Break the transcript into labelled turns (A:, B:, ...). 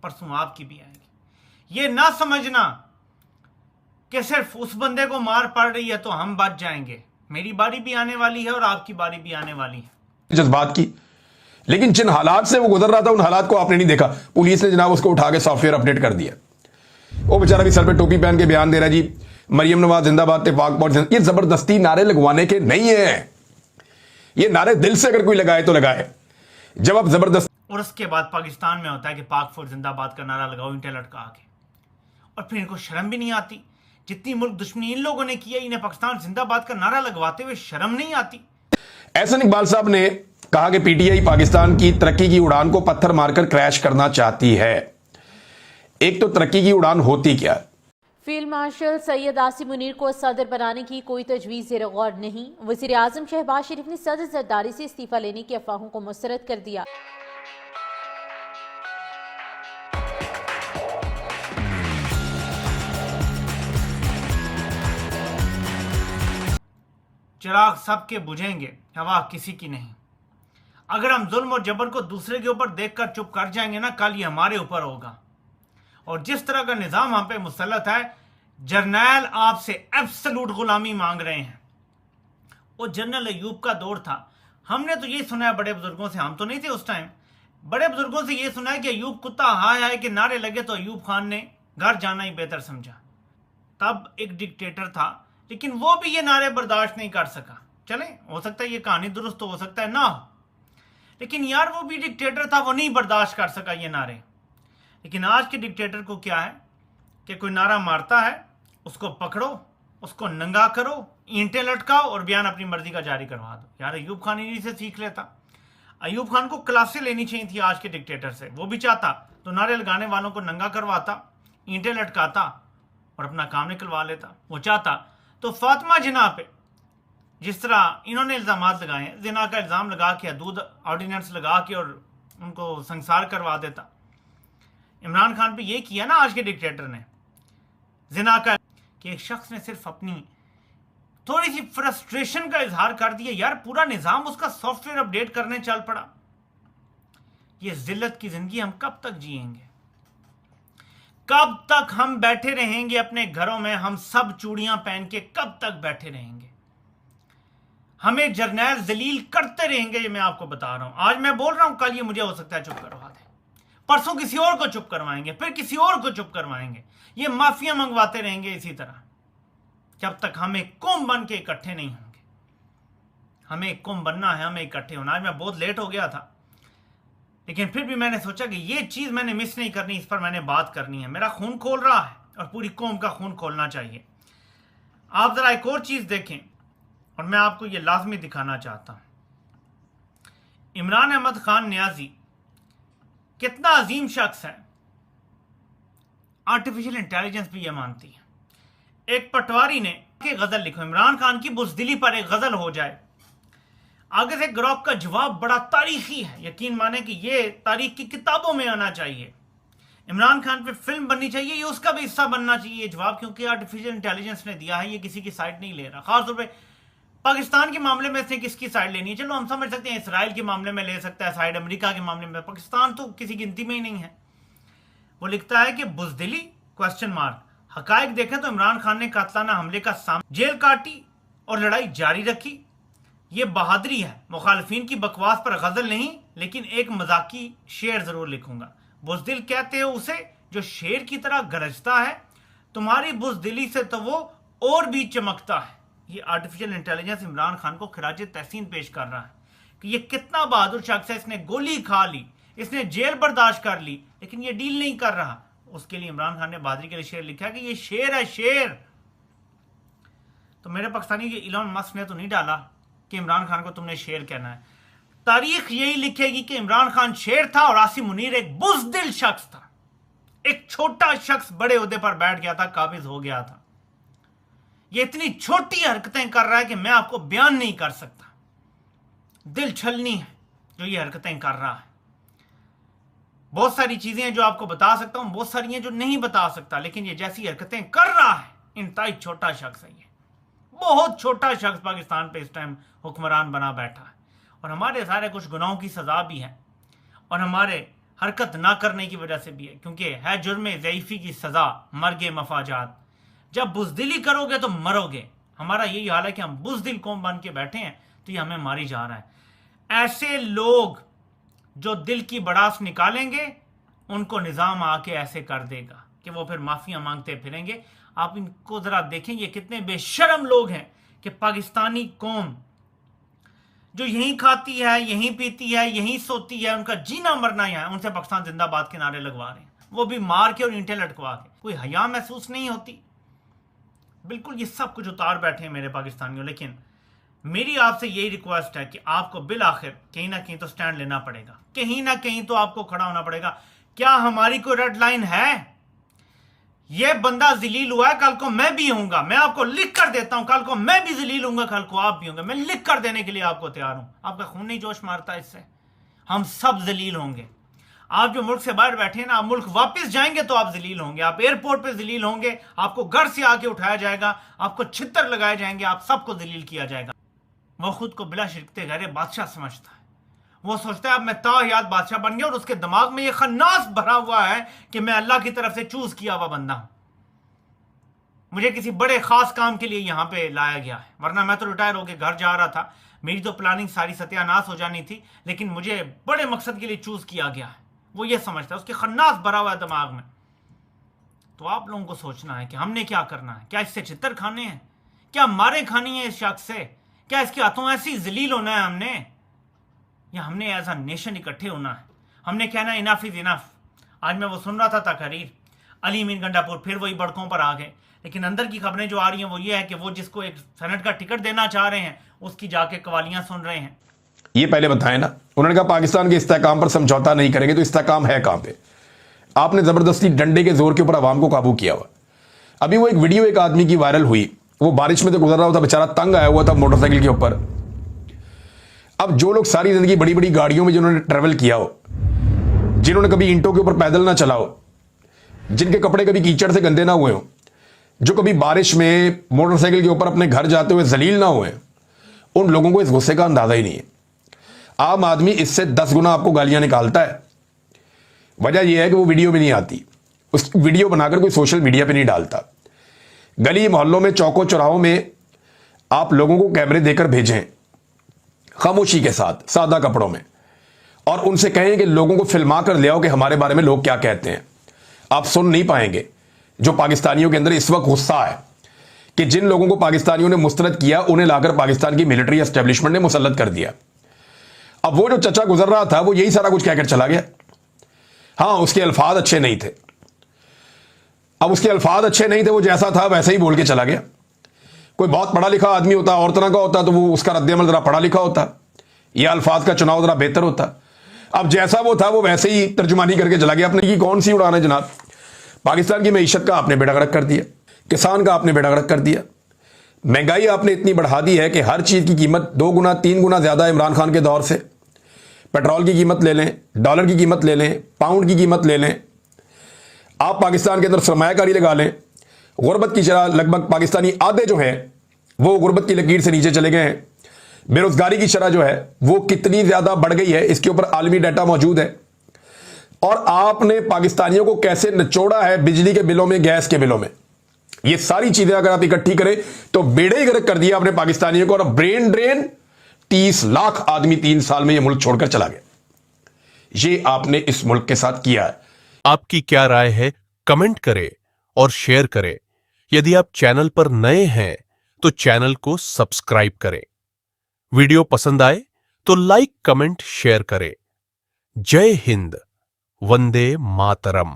A: परसों आपकी भी आएगी। ये ना समझना कि सिर्फ उस बंदे को मार पड़ रही है तो हम बच जाएंगे। मेरी बारी भी आने वाली है और आपकी बारी भी आने वाली है।
B: जज्बात की, लेकिन जिन हालात से वो गुजर रहा था उन हालात को आपने नहीं देखा। पुलिस ने जनाब उसको उठा के सॉफ्टवेयर अपडेट कर दिया। वो बेचारा भी सर पे टोपी पहन के बयान दे रहा है जी मरियम नवाज जिंदाबाद, पाक। ये जबरदस्ती नारे लगवाने के नहीं है। ये नारे दिल से अगर कोई लगाए तो लगाए। जब आप जबरदस्त
A: और उसके बाद पाकिस्तान में होता है कि पाक फौज जिंदाबाद का नारा लगाओ ईंटें लटका के, और फिर इनको शर्म भी नहीं आती। जितनी मुल्क दुश्मनी इन लोगों ने किया, इन्हें पाकिस्तान जिंदाबाद का नारा लगवाते हुए शर्म नहीं आती।
B: एहसन इकबाल साहब ने कहा कि पीटीआई पाकिस्तान की तरक्की की उड़ान को पत्थर मारकर क्रैश करना चाहती है। एक तो तरक्की की उड़ान होती क्या?
C: फील्ड मार्शल सैयद आसिम मुनीर को सदर बनाने की कोई तजवीज़ ज़ेर गौर नहीं। वज़ीर आज़म शहबाज शरीफ ने सदर जरदारी से इस्तीफा लेने की अफवाहों को मुस्तरद कर दिया।
A: चिराग सबके बुझेंगे, हवा किसी की नहीं। अगर हम जुल्म और जबर को दूसरे के ऊपर देखकर चुप कर जाएंगे ना, कल ये हमारे ऊपर होगा। और जिस तरह का निजाम हम पे मुसल्लत है, जर्नैल आपसे एब्सोल्यूट गुलामी मांग रहे हैं। वो जनरल अयूब का दौर था, हमने तो ये सुना है बड़े बुजुर्गों से, हम तो नहीं थे उस टाइम, बड़े बुजुर्गों से ये सुना है कि अयूब कुत्ता हाय हाय के नारे लगे तो अयूब खान ने घर जाना ही बेहतर समझा। तब एक डिक्टेटर था, लेकिन वो भी ये नारे बर्दाश्त नहीं कर सका। चले, हो सकता है ये कहानी दुरुस्त तो हो सकता है ना हो, लेकिन यार वो भी डिक्टेटर था, वो नहीं बर्दाश्त कर सका ये नारे। लेकिन आज के डिक्टेटर को क्या है कि कोई नारा मारता है, उसको पकड़ो, उसको नंगा करो, ईंटें लटकाओ और बयान अपनी मर्जी का जारी करवा दो। यार अयूब खान इन्हीं से सीख लेता। अयूब खान को क्लासें लेनी चाहिए थी आज के डिक्टेटर से। वो भी चाहता तो नारे लगाने वालों को नंगा करवाता, ईंटें लटकाता और अपना काम निकलवा लेता। वो चाहता तो फातिमा जिना पे, जिस तरह इन्होंने इल्ज़ाम लगाए हैं, जिना का इल्ज़ाम लगा के, दूध ऑर्डिनेंस लगा के और उनको संसार करवा देता। इमरान खान पे ये किया ना आज के डिक्टेटर ने, जिना का, कि एक शख्स ने सिर्फ अपनी थोड़ी सी फ्रस्ट्रेशन का इजहार कर दिया, यार पूरा निजाम उसका सॉफ्टवेयर अपडेट करने चल पड़ा। ये जिल्लत की जिंदगी हम कब तक जिएंगे? कब तक हम बैठे रहेंगे अपने घरों में, हम सब चूड़ियां पहन के कब तक बैठे रहेंगे? हमें जर्नैल जलील करते रहेंगे, ये मैं आपको बता रहा हूं। आज मैं बोल रहा हूं, कल ये मुझे हो सकता है चुप करवा दे, परसों किसी और को चुप करवाएंगे, फिर किसी और को चुप करवाएंगे। ये माफिया मंगवाते रहेंगे इसी तरह, जब तक हम एक कौम बन के इकट्ठे नहीं होंगे। हमें एक कौम बनना है, हमें इकट्ठे होना है। आज मैं बहुत लेट हो गया था, लेकिन फिर भी मैंने सोचा कि ये चीज मैंने मिस नहीं करनी, इस पर मैंने बात करनी है। मेरा खून खोल रहा है और पूरी कौम का खून खोलना चाहिए। आप जरा एक और चीज देखें, और मैं आपको ये लाजमी दिखाना चाहता हूं। इमरान अहमद खान नियाजी कितना अजीम शख्स है, आर्टिफिशियल इंटेलिजेंस भी यह मानती है। एक पटवारी ने कि गजल लिखो, इमरान खान की बुज़दिली पर एक गजल हो जाए। आगे से ग्रॉक का जवाब बड़ा तारीखी है, यकीन माने कि ये तारीख की किताबों में आना चाहिए। इमरान खान पे फिल्म बननी चाहिए, ये उसका भी हिस्सा बनना चाहिए ये जवाब, क्योंकि आर्टिफिशियल इंटेलिजेंस ने दिया है, ये किसी की साइड नहीं ले रहा। खासतौर पर पाकिस्तान के मामले में इसने किसकी साइड लेनी है? चलो हम समझ सकते हैं इसराइल के मामले में ले सकता है साइड, अमेरिका के मामले में, पाकिस्तान तो किसी गिनती में ही नहीं है। वो लिखता है कि बुज़दिली क्वेश्चन मार्क, हकायक देखें तो इमरान खान ने कातलाना हमले का सामना, जेल काटी और लड़ाई जारी रखी। ये बहादुरी है। मुखालिफिन की बकवास पर गजल नहीं, लेकिन एक मजाकी शेर जरूर लिखूंगा। बुज़दिल कहते हो उसे जो शेर की तरह गरजता है, तुम्हारी बुज़दिली से तो वो और भी चमकता है। ये आर्टिफिशियल इंटेलिजेंस इमरान खान को खिराज तहसीन पेश कर रहा है कि ये कितना बहादुर शख्स है। इसने गोली खा ली, इसने जेल बर्दाश्त कर ली, लेकिन ये डील नहीं कर रहा। उसके लिए इमरान खान ने बहादुरी के लिए शेर लिखा कि ये शेर है, शेर। तो मेरे पाकिस्तानी ये इलॉन मस्क ने तो नहीं डाला कि इमरान खान को तुमने शेर कहना है। तारीख यही लिखेगी कि इमरान खान शेर था और आसिम मुनीर एक बुज़दिल शख्स था। एक छोटा शख्स बड़े ओहदे पर बैठ गया था, काबिज हो गया था। ये इतनी छोटी हरकतें कर रहा है कि मैं आपको बयान नहीं कर सकता। दिल छलनी है जो ये हरकतें कर रहा है। बहुत सारी चीजें हैं जो आपको बता सकता हूं, बहुत सारी हैं जो नहीं बता सकता, लेकिन ये जैसी हरकतें कर रहा है, इंतहाई छोटा शख्स है ये, बहुत छोटा शख्स पाकिस्तान पे इस टाइम हुक्मरान बना बैठा है। और हमारे सारे कुछ गुनाहों की सजा भी है, और हमारे हरकत ना करने की वजह से भी है, क्योंकि है जुर्म ज़ईफ़ी की सज़ा मर्ग मफाजात। जब बुज़दिली करोगे तो मरोगे। हमारा यही हाल है कि हम बुज़दिल कौम बन के बैठे हैं तो ये हमें मारी जा रहा है। ऐसे लोग जो दिल की बड़ास निकालेंगे उनको निज़ाम आके ऐसे कर देगा कि वो फिर माफ़ियाँ मांगते फिरेंगे। आप इनको ज़रा देखें, ये कितने बेशर्म लोग हैं कि पाकिस्तानी कौम जो यहीं खाती है, यहीं पीती है, यहीं सोती है, उनका जीना मरना यहाँ है, उनसे पाकिस्तान जिंदाबाद के नारे लगवा रहे हैं, वो भी मार के और ईंटें लटकवा के। कोई हया महसूस नहीं होती? बिल्कुल ये सब कुछ उतार बैठे हैं मेरे पाकिस्तानियों। लेकिन मेरी आपसे यही रिक्वेस्ट है कि आपको बिल आखिर कहीं ना कहीं तो स्टैंड लेना पड़ेगा, कहीं ना कहीं तो आपको खड़ा होना पड़ेगा। क्या हमारी कोई रेड लाइन है? ये बंदा जलील हुआ है, कल को मैं भी होऊंगा। मैं आपको लिख कर देता हूं, कल को मैं भी जलील होऊंगा, कल को आप भी होंगे। मैं लिख कर देने के लिए आपको तैयार हूं। आपका खून नहीं जोश मारता इससे? हम सब जलील होंगे। आप जो मुल्क से बाहर बैठे हैं ना, आप मुल्क वापस जाएंगे तो आप जलील होंगे। आप एयरपोर्ट पे जलील होंगे, आपको घर से आके उठाया जाएगा, आपको छितर लगाए जाएंगे, आप सबको जलील किया जाएगा। वो खुद को बिला शिरकते गहरे बादशाह समझता है। वो सोचता है अब मैं ताहयात बादशाह बन गया, और उसके दिमाग में ये खन्नास भरा हुआ है कि मैं अल्लाह की तरफ से चूज किया हुआ बंदा हूं। मुझे किसी बड़े खास काम के लिए यहां पे लाया गया है, वरना मैं तो रिटायर होकर घर जा रहा था। मेरी तो प्लानिंग सारी सत्यानाश हो जानी थी, लेकिन मुझे बड़े मकसद के लिए चूज किया गया है। वो ये समझता है, उसके खन्नास भरा हुआ है दिमाग में। तो आप लोगों को सोचना है कि हमने क्या करना है। क्या इससे चित्तर खाने हैं? क्या मारे खानी है इस शख्स से? क्या इसके हाथों ऐसी जलील होना है हमने, या हमने एज अ नेशन इकट्ठे होना है? हमने कहना इनफ इज इनफ। आज मैं वो सुन रहा था तकरीर, अली मीर गंडापुर फिर वही बड़कों पर आ गए। लेकिन अंदर की खबरें जो आ रही हैं वो ये है कि वो जिसको एक सेनेट का टिकट देना चाह रहे हैं उसकी जाके कवालियां सुन रहे हैं।
B: ये पहले बताएं ना, उन्होंने कहा पाकिस्तान के इस्तेहकाम पर समझौता नहीं करेंगे, तो इस्तेहकाम है कहां पे? आपने जबरदस्ती डंडे के जोर के ऊपर आवाम को काबू किया हुआ। अभी वो एक वीडियो एक आदमी की वायरल हुई, वो बारिश में तो गुजर रहा था, बेचारा तंग आया हुआ था मोटरसाइकिल के ऊपर। अब जो लोग सारी जिंदगी बड़ी बड़ी गाड़ियों में जिन्होंने ट्रेवल किया हो, जिन्होंने कभी ईंटों के ऊपर पैदल ना चला हो, जिनके कपड़े कभी कीचड़ से गंदे ना हुए हो, जो कभी बारिश में मोटरसाइकिल के ऊपर अपने घर जाते हुए जलील ना हुए, उन लोगों को इस गुस्से का अंदाजा ही नहीं है। आम आदमी इससे 10 गुना आपको गालियां निकालता है। वजह यह है कि वो वीडियो में नहीं आती, उस वीडियो बनाकर कोई सोशल मीडिया पे नहीं डालता। गली मोहल्लों में, चौकों चौराहों में आप लोगों को कैमरे देकर भेजें खामोशी के साथ, सादा कपड़ों में, और उनसे कहें कि लोगों को फिल्मा कर ले आओ कि हमारे बारे में लोग क्या कहते हैं। आप सुन नहीं पाएंगे जो पाकिस्तानियों के अंदर इस वक्त गुस्सा है कि जिन लोगों को पाकिस्तानियों ने मुस्तरद किया उन्हें लाकर पाकिस्तान की मिलिट्री एस्टेब्लिशमेंट ने मुसल्लत कर दिया। अब वो जो चचा गुजर रहा था वो यही सारा कुछ कहकर चला गया। हाँ, उसके अल्फाज अच्छे नहीं थे। अब उसके अल्फाज अच्छे नहीं थे, वो जैसा था वैसे ही बोल के चला गया। कोई बहुत पढ़ा लिखा आदमी होता, और तरह का होता, तो वो उसका रद्द-ए-अमल जरा पढ़ा लिखा होता, या अल्फाज का चुनाव जरा बेहतर होता। अब जैसा वो था वो वैसे ही तर्जुमानी करके चला गया। अपने की कौन सी उड़ान है जनाब? पाकिस्तान की मईशत का आपने बेड़ा गर्क कर दिया, किसान का आपने बेड़ा गर्क कर दिया। महंगाई आपने इतनी बढ़ा दी है कि हर चीज की कीमत 2 गुना 3 गुना ज्यादा इमरान खान के दौर से। पेट्रोल की कीमत ले लें, डॉलर की कीमत ले लें, पाउंड की कीमत ले लें, आप पाकिस्तान के अंदर सरमायाकारी लगा लें, गुर्बत की शरह लगभग पाकिस्तानी आधे जो है वो गुर्बत की लकीर से नीचे चले गए हैं। बेरोजगारी की शरह जो है वो कितनी ज्यादा बढ़ गई है, इसके ऊपर आलमी डाटा मौजूद है। और आपने पाकिस्तानियों को कैसे निचोड़ा है बिजली के बिलों में, गैस के बिलों में। ये सारी चीजें अगर आप इकट्ठी करें तो बेड़े ही गर्क कर दिया आपने पाकिस्तानियों को। और ब्रेन ड्रेन, 30 लाख आदमी 3 साल में ये मुल्क छोड़कर चला गया। ये आपने इस मुल्क के साथ किया है।
D: आपकी क्या राय है? कमेंट करें और शेयर करें। यदि आप चैनल पर नए हैं तो चैनल को सब्सक्राइब करें। वीडियो पसंद आए तो लाइक, कमेंट, शेयर करें। जय हिंद, वंदे मातरम।